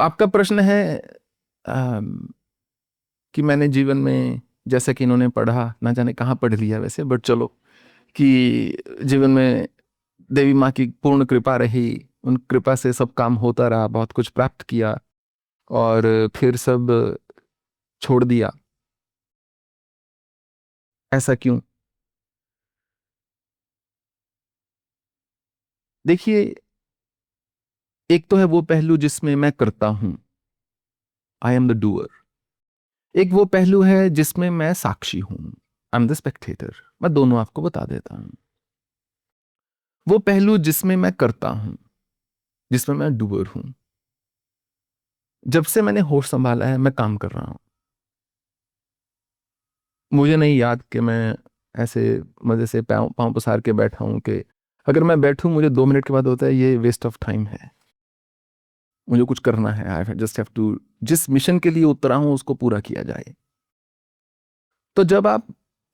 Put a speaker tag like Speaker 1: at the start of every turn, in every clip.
Speaker 1: आपका प्रश्न है अम, कि मैंने जीवन में, जैसा कि इन्होंने पढ़ा, ना जाने कहाँ पढ़ लिया वैसे, बट चलो, कि जीवन में देवी माँ की पूर्ण कृपा रही, उन कृपा से सब काम होता रहा, बहुत कुछ प्राप्त किया और फिर सब छोड़ दिया। ऐसा क्यों? देखिए, एक तो है वो पहलू जिसमें मैं करता हूं, आई एम द डूअर। एक वो पहलू है जिसमें मैं साक्षी हूं, आई एम द स्पेक्टेटर। मैं दोनों आपको बता देता हूं। वो पहलू जिसमें मैं करता हूं, जिसमें मैं डूअर हूं, जब से मैंने होश संभाला है मैं काम कर रहा हूं। मुझे नहीं याद कि मैं ऐसे मजे से पाँव पाँव पसार के बैठा हूं कि अगर मैं बैठूं मुझे 2 मिनट के बाद होता है ये वेस्ट ऑफ टाइम है, मुझे कुछ करना है, आई जस्ट हैव टू, जिस मिशन के लिए उतरा हूं उसको पूरा किया जाए। तो जब आप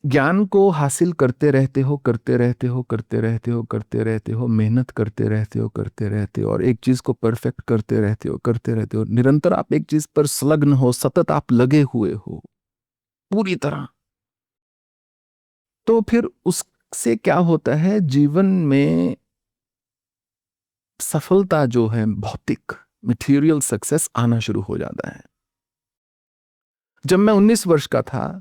Speaker 1: ज्ञान को हासिल करते रहते हो, करते रहते हो, करते रहते हो, करते रहते हो, मेहनत करते रहते हो, करते रहते हो, और एक चीज को परफेक्ट करते रहते हो, करते रहते हो, निरंतर आप एक चीज पर संलग्न हो, सतत आप लगे हुए हो पूरी तरह, तो फिर उससे क्या होता है, जीवन में सफलता जो है, भौतिक मटेरियल सक्सेस आना शुरू हो जाता है। जब मैं 19 वर्ष का था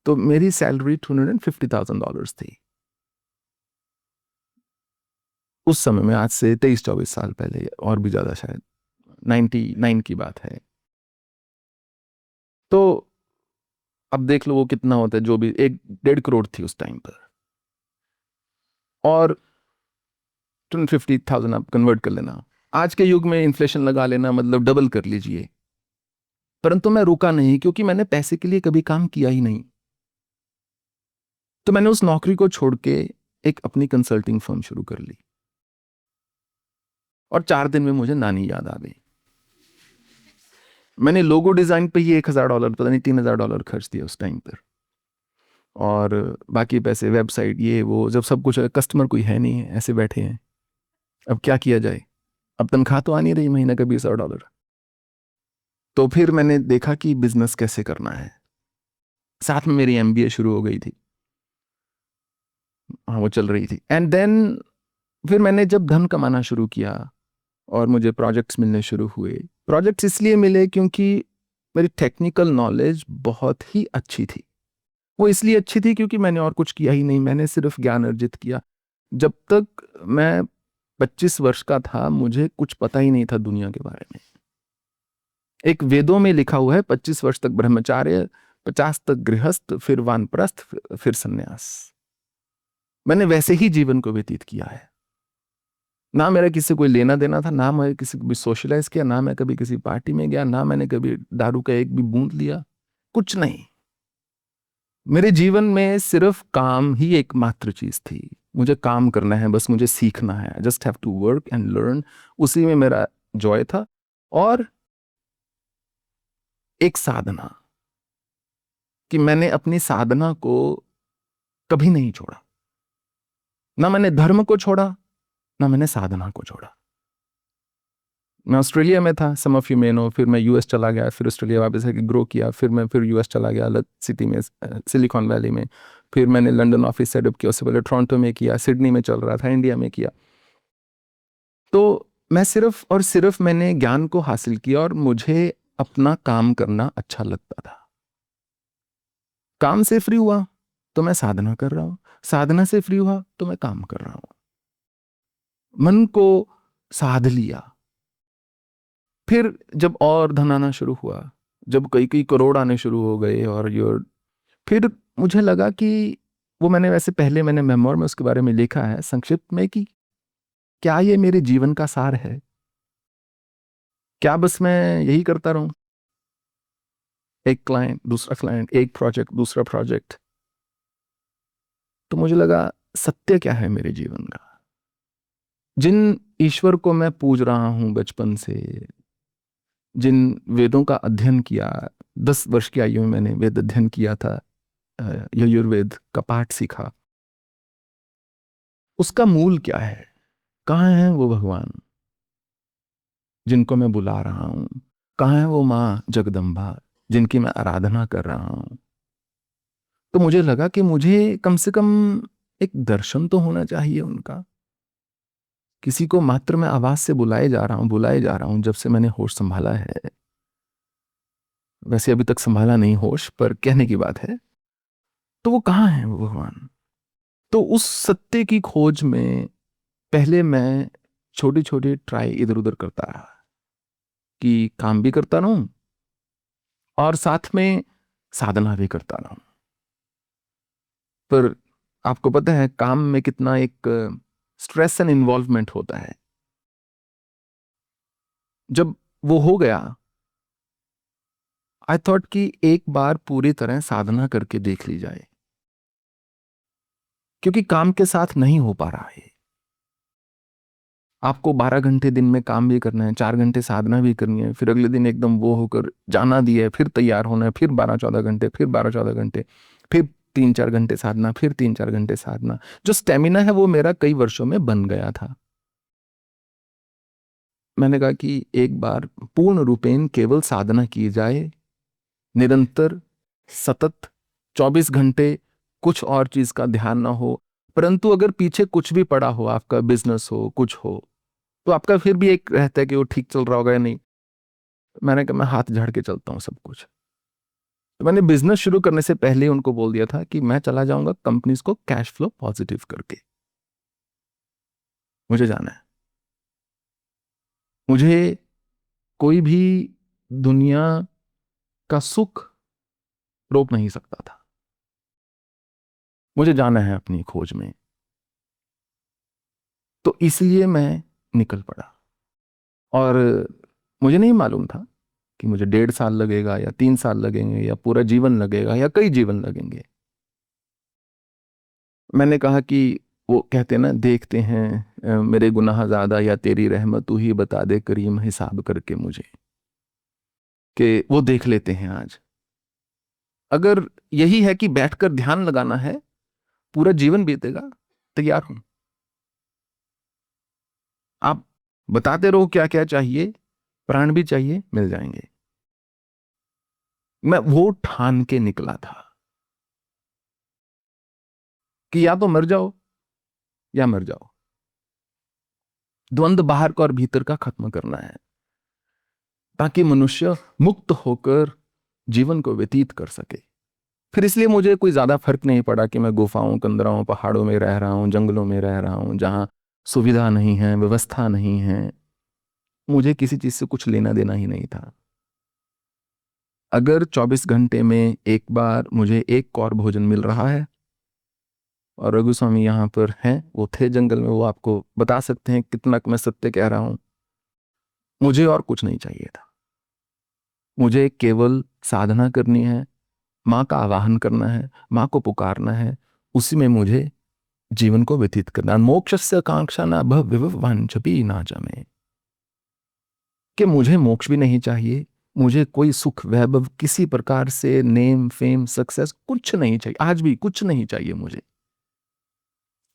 Speaker 1: तो मेरी सैलरी $250,000 थी। उस समय में, आज से 23-24 साल पहले, और भी ज्यादा शायद, 99 की बात है। तो अब देख लो वो कितना होता है, जो भी 1-1.5 करोड़ थी उस टाइम पर, और 250,000 आप कन्वर्ट कर लेना, आज के युग में इन्फ्लेशन लगा लेना, मतलब डबल कर लीजिए। परंतु मैं रुका नहीं, क्योंकि मैंने पैसे के लिए कभी काम किया ही नहीं। तो मैंने उस नौकरी को छोड़ के एक अपनी कंसल्टिंग फर्म शुरू कर ली, और 4 दिन में मुझे नानी याद आ गई। मैंने लोगो डिजाइन पे ही $1,000, पता नहीं $3,000 खर्च दिया उस टाइम पर, और बाकी पैसे वेबसाइट ये वो, जब सब कुछ, कस्टमर कोई है नहीं है, ऐसे बैठे हैं, अब क्या किया जाए, अब तनख्वाह तो आ नहीं रही महीना का $20,000। तो फिर मैंने देखा कि बिजनेस कैसे करना है। साथ में मेरी एमबीए शुरू हो गई थी, हाँ वो चल रही थी। एंड देन फिर मैंने जब धन कमाना शुरू किया और मुझे प्रोजेक्ट्स मिलने शुरू हुए, प्रोजेक्ट्स इसलिए मिले क्योंकि मेरी टेक्निकल नॉलेज बहुत ही अच्छी थी। वो इसलिए अच्छी थी क्योंकि मैंने और कुछ किया ही नहीं, मैंने सिर्फ ज्ञान अर्जित किया। जब तक मैं 25 वर्ष का था मुझे कुछ पता ही नहीं था दुनिया के बारे में। एक वेदों में लिखा हुआ है 25 वर्ष तक ब्रह्मचार्य, 50 तक गृहस्थ, फिर वानप्रस्थ, फिर सन्यास। मैंने वैसे ही जीवन को व्यतीत किया है। ना मेरा किसी कोई लेना देना था, ना मैं किसी को भी सोशलाइज किया, ना मैं कभी किसी पार्टी में गया, ना मैंने कभी दारू का एक भी बूंद लिया, कुछ नहीं। मेरे जीवन में सिर्फ काम ही एकमात्र चीज थी। मुझे काम करना है, बस मुझे सीखना है, just have to work and learn, उसी में मेरा जॉय था। और एक साधना, कि मैंने अपनी साधना को कभी नहीं छोड़ा। ना मैंने धर्म को छोड़ा, ना मैंने साधना को छोड़ा। मैं ऑस्ट्रेलिया में था, सम ऑफ यू मे नो, फिर मैं यूएस चला गया, फिर ऑस्ट्रेलिया वापस आके ग्रो किया, फिर यूएस चला गया, अलग सिटी में, सिलिकॉन वैली में। फिर मैंने लंदन ऑफिस सेटअप किया, उससे पहले टोरंटो में किया, सिडनी में चल रहा था, इंडिया में किया। तो मैं सिर्फ और सिर्फ मैंने ज्ञान को हासिल किया, और मुझे अपना काम करना अच्छा लगता था। काम से फ्री हुआ तो मैं साधना कर रहा हूं, साधना से फ्री हुआ तो मैं काम कर रहा हूं। मन को साध लिया। फिर जब और धन आना शुरू हुआ, जब कई कई करोड़ आने शुरू हो गए, और योर, फिर मुझे लगा कि, वो मैंने वैसे पहले मैंने मेमोर में उसके बारे में लिखा है संक्षिप्त में, कि क्या ये मेरे जीवन का सार है? क्या बस मैं यही करता रहूं, एक क्लाइंट दूसरा क्लाइंट, एक प्रोजेक्ट दूसरा प्रोजेक्ट? तो मुझे लगा सत्य क्या है मेरे जीवन का। जिन ईश्वर को मैं पूज रहा हूं बचपन से, जिन वेदों का अध्ययन किया, 10 वर्ष की आयु में मैंने वेद अध्ययन किया था, यजुर्वेद का पाठ सीखा, उसका मूल क्या है? कहाँ है वो भगवान जिनको मैं बुला रहा हूं? कहाँ है वो माँ जगदम्बा जिनकी मैं आराधना कर रहा हूं? तो मुझे लगा कि मुझे कम से कम एक दर्शन तो होना चाहिए उनका। किसी को मात्र मैं आवाज से बुलाए जा रहा हूं जब से मैंने होश संभाला है। वैसे अभी तक संभाला नहीं होश, पर कहने की बात है। तो वो कहाँ है वो भगवान? तो उस सत्य की खोज में पहले मैं छोटी छोटी ट्राई इधर उधर करता रहा कि काम भी करता रहूं और साथ में साधना भी करता रहूं। पर आपको पता है काम में कितना एक स्ट्रेस एंड इन्वॉल्वमेंट होता है। जब वो हो गया, आई थॉट कि एक बार पूरी तरह साधना करके देख ली जाए, क्योंकि काम के साथ नहीं हो पा रहा है। आपको 12 घंटे दिन में काम भी करना है, 4 घंटे साधना भी करनी है, फिर अगले दिन एकदम वो होकर जाना दिया है, फिर तैयार होना है, फिर 12-14 घंटे, फिर 12-14 घंटे, फिर 3-4 घंटे साधना, फिर 3-4 घंटे साधना। जो स्टेमिना है वो मेरा कई वर्षों में बन गया था। मैंने कहा कि एक बार पूर्ण रूपेण केवल साधना की जाए, निरंतर, सतत, 24 घंटे, कुछ और चीज का ध्यान ना हो। परंतु अगर पीछे कुछ भी पड़ा हो, आपका बिजनेस हो, कुछ हो, तो आपका फिर भी एक रहता है कि वो ठीक चल रहा होगा या नहीं। मैंने कहा मैं हाथ झाड़ के चलता हूँ सब कुछ। तो मैंने बिजनेस शुरू करने से पहले उनको बोल दिया था कि मैं चला जाऊंगा कंपनीज को कैश फ्लो पॉजिटिव करके। मुझे जाना है। मुझे कोई भी दुनिया का सुख रोक नहीं सकता था। मुझे जाना है अपनी खोज में। तो इसलिए मैं निकल पड़ा। और मुझे नहीं मालूम था कि मुझे 1.5 साल लगेगा या 3 साल लगेंगे या पूरा जीवन लगेगा या कई जीवन लगेंगे। मैंने कहा कि वो कहते हैं ना, देखते हैं मेरे गुनाह ज्यादा या तेरी रहमत, तू ही बता दे करीम हिसाब करके मुझे, कि वो देख लेते हैं आज। अगर यही है कि बैठकर ध्यान लगाना है, पूरा जीवन बीतेगा, तैयार हूं। आप बताते रहो क्या क्या चाहिए, प्राण भी चाहिए, मिल जाएंगे। मैं वो ठान के निकला था कि या तो मर जाओ या मर जाओ। द्वंद्व बाहर का और भीतर का खत्म करना है, ताकि मनुष्य मुक्त होकर जीवन को व्यतीत कर सके। फिर इसलिए मुझे कोई ज्यादा फर्क नहीं पड़ा कि मैं गुफाओं, कंदराओं, पहाड़ों में रह रहा हूं, जंगलों में रह रहा हूं, जहां सुविधा नहीं है, व्यवस्था नहीं है। मुझे किसी चीज से कुछ लेना देना ही नहीं था। अगर 24 घंटे में एक बार मुझे एक कौर भोजन मिल रहा है, और रघु स्वामी यहाँ पर हैं, वो थे जंगल में, वो आपको बता सकते हैं कितना मैं सत्य कह रहा हूं। मुझे और कुछ नहीं चाहिए था। मुझे केवल साधना करनी है, माँ का आवाहन करना है, माँ को पुकारना है, उसी में मुझे जीवन को व्यतीत करना। मोक्षस्य कांक्षा न भव वांछपी ना जमे, कि मुझे मोक्ष भी नहीं चाहिए, मुझे कोई सुख वैभव किसी प्रकार से, नेम फेम सक्सेस कुछ नहीं चाहिए, आज भी कुछ नहीं चाहिए मुझे।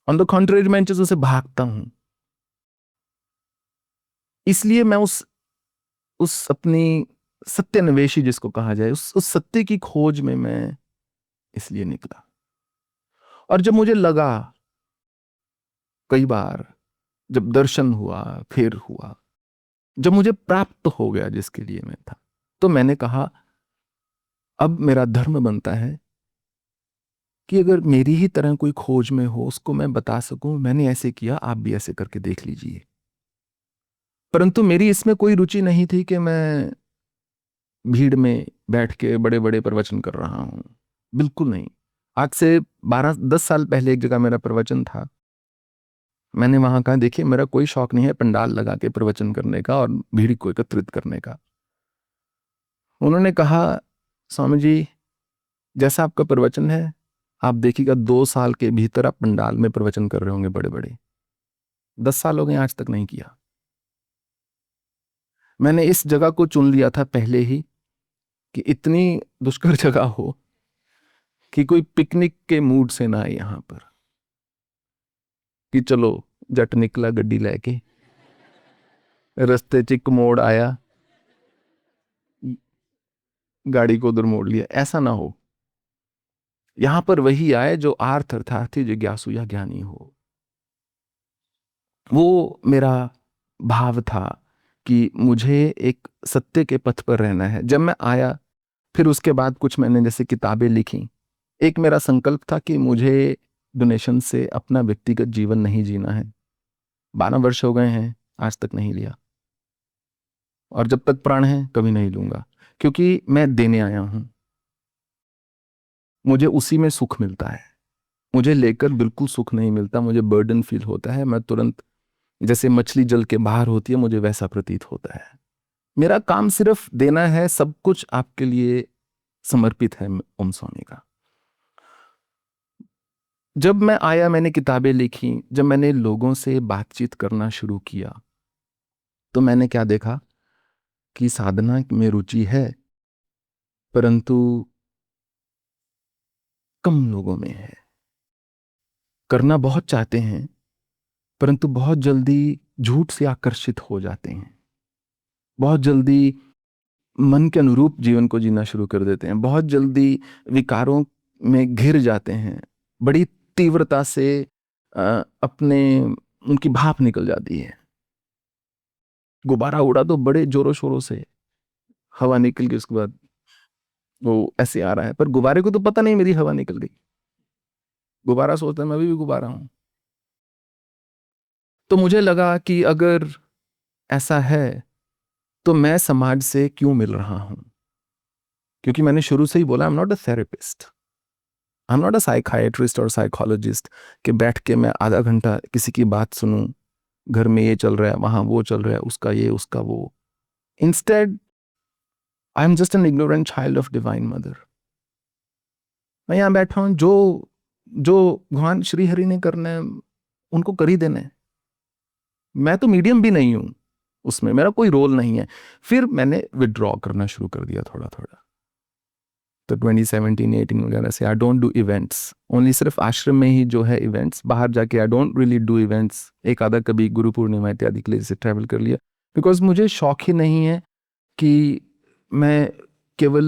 Speaker 1: ऑन द कॉन्ट्रेरी मैं इन चीजों से भागता हूं। इसलिए मैं उस अपनी सत्यान्वेषी जिसको कहा जाए, उस सत्य की खोज में मैं इसलिए निकला। और जब मुझे लगा, कई बार जब दर्शन हुआ, फिर हुआ, जब मुझे प्राप्त हो गया जिसके लिए मैं था, तो मैंने कहा अब मेरा धर्म बनता है कि अगर मेरी ही तरह कोई खोज में हो, उसको मैं बता सकूं, मैंने ऐसे किया, आप भी ऐसे करके देख लीजिए। परंतु मेरी इसमें कोई रुचि नहीं थी कि मैं भीड़ में बैठ के बड़े बड़े प्रवचन कर रहा हूं। बिल्कुल नहीं। आज से 12-10 साल पहले एक जगह मेरा प्रवचन था। मैंने वहां कहा, देखिए मेरा कोई शौक नहीं है पंडाल लगा के प्रवचन करने का और भीड़ को एकत्रित करने का। उन्होंने कहा, स्वामी जी, जैसा आपका प्रवचन है, आप देखिएगा 2 साल के भीतर आप पंडाल में प्रवचन कर रहे होंगे बड़े बड़े। 10 साल हो गए, आज तक नहीं किया। मैंने इस जगह को चुन लिया था पहले ही, कि इतनी दुष्कर जगह हो कि कोई पिकनिक के मूड से ना आए यहां पर, कि चलो जट निकला गड्डी लेके, रस्ते च एक मोड़ आया, गाड़ी को उधर मोड़ लिया, ऐसा ना हो। यहां पर वही आए जो आर्थ अर्थार्थी जिज्ञासु या ज्ञानी हो। वो मेरा भाव था कि मुझे एक सत्य के पथ पर रहना है। जब मैं आया, फिर उसके बाद कुछ मैंने जैसे किताबें लिखी। एक मेरा संकल्प था कि मुझे डोनेशन से अपना व्यक्तिगत जीवन नहीं जीना है। 12 वर्ष हो गए हैं, आज तक नहीं लिया, और जब तक प्राण है कभी नहीं लूंगा, क्योंकि मैं देने आया हूं। मुझे उसी में सुख मिलता है। मुझे लेकर बिल्कुल सुख नहीं मिलता, मुझे बर्डन फील होता है। मैं तुरंत, जैसे मछली जल के बाहर होती है, मुझे वैसा प्रतीत होता है। मेरा काम सिर्फ देना है, सब कुछ आपके लिए समर्पित है ओम स्वामी का। जब मैं आया, मैंने किताबें लिखी, जब मैंने लोगों से बातचीत करना शुरू किया, तो मैंने क्या देखा कि साधना में रुचि है, परंतु कम लोगों में है। करना बहुत चाहते हैं, परंतु बहुत जल्दी झूठ से आकर्षित हो जाते हैं। बहुत जल्दी मन के अनुरूप जीवन को जीना शुरू कर देते हैं। बहुत जल्दी विकारों में घिर जाते हैं। बड़ी तीव्रता से अपने उनकी भाप निकल जाती है। गुब्बारा उड़ा तो बड़े जोरों शोरों से, हवा निकल गई, उसके बाद वो ऐसे आ रहा है, पर गुब्बारे को तो पता नहीं मेरी हवा निकल गई। गुब्बारा सोचता है मैं भी गुब्बारा हूं। तो मुझे लगा कि अगर ऐसा है तो मैं समाज से क्यों मिल रहा हूं, क्योंकि मैंने शुरू से ही बोला, I am not a therapist, I am not a psychiatrist और साइकोलॉजिस्ट कि बैठ के मैं आधा घंटा किसी की बात सुनूं, घर में ये चल रहा है, वहां वो चल रहा है, उसका ये उसका वो। Instead I am just an ignorant child of divine mother. मैं यहां बैठा हूं, जो जो भगवान श्री हरि ने करना है उनको कर ही देना है। मैं तो मीडियम भी नहीं हूं, उसमें मेरा कोई रोल नहीं है। फिर मैंने विड्रॉ करना शुरू कर दिया थोड़ा थोड़ा। तो 2017-18 वगैरह से I don't do events, only सिर्फ आश्रम में ही जो है इवेंट्स। बाहर जाके I don't really do events. एक आधा कभी गुरु पूर्णिमा इत्यादि के लिए से ट्रैवल कर लिया, बिकॉज मुझे शौक ही नहीं है कि मैं केवल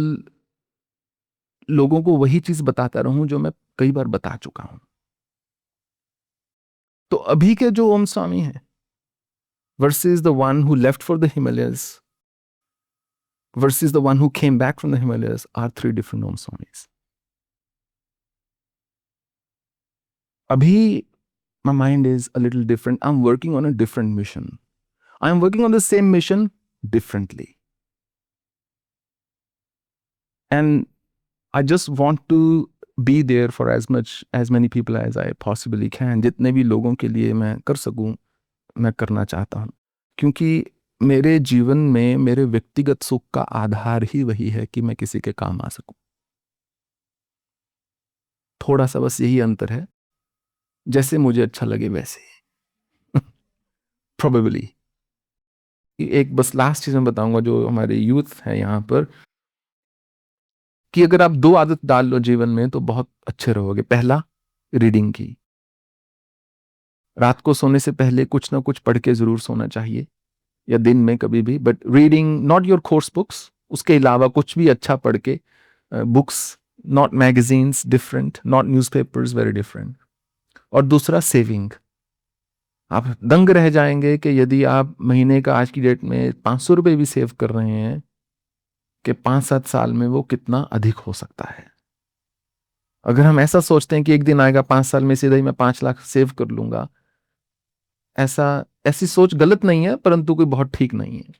Speaker 1: लोगों को वही चीज बताता रहूं जो मैं कई बार बता चुका हूं। तो अभी के जो ओम स्वामी है versus the one who left for the Himalayas versus the one who came back from the Himalayas are 3 different Om Swamis. Abhi, my mind is a little different. I'm working on a different mission. I'm working on the same mission differently. And I just want to be there for as many people as I possibly can. जितने भी लोगों के लिए मैं कर सकूं, मैं करना चाहता हूं, क्योंकि मेरे जीवन में मेरे व्यक्तिगत सुख का आधार ही वही है कि मैं किसी के काम आ सकूं। थोड़ा सा बस यही अंतर है, जैसे मुझे अच्छा लगे वैसे प्रोबेबली। एक बस लास्ट चीज मैं बताऊंगा जो हमारे यूथ है यहाँ पर, कि अगर आप 2 आदत डाल लो जीवन में तो बहुत अच्छे रहोगे। पहला, रीडिंग की। रात को सोने से पहले कुछ ना कुछ पढ़ के जरूर सोना चाहिए, या दिन में कभी भी, but reading not your course books, उसके अलावा कुछ भी अच्छा पढ़ के, books, not magazines, different, not newspapers, very different. और दूसरा, सेविंग। आप दंग रह जाएंगे कि यदि आप महीने का आज की डेट में 500 रुपए भी सेव कर रहे हैं, कि 5-7 साल में वो कितना अधिक हो सकता है। अगर हम ऐसा सोचते हैं कि एक दिन आएगा 5 साल में सीधा ही मैं 5 लाख सेव कर लूंगा, ऐसी सोच गलत नहीं है, परंतु कोई बहुत ठीक नहीं है।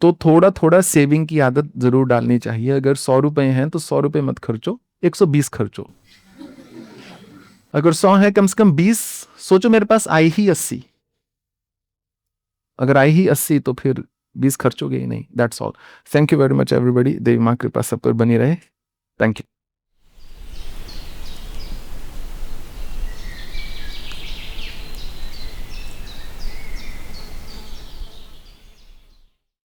Speaker 1: तो थोड़ा थोड़ा सेविंग की आदत जरूर डालनी चाहिए। अगर 100 रुपए हैं तो 100 रुपए मत खर्चो, 120 खर्चो। अगर 100 है, कम से कम 20 सोचो, मेरे पास आई ही 80। अगर आई ही 80 तो फिर 20 खर्चोगे ही नहीं। That's all. Thank you very much everybody. देवी मां कृपा सब पर बनी रहे। Thank you.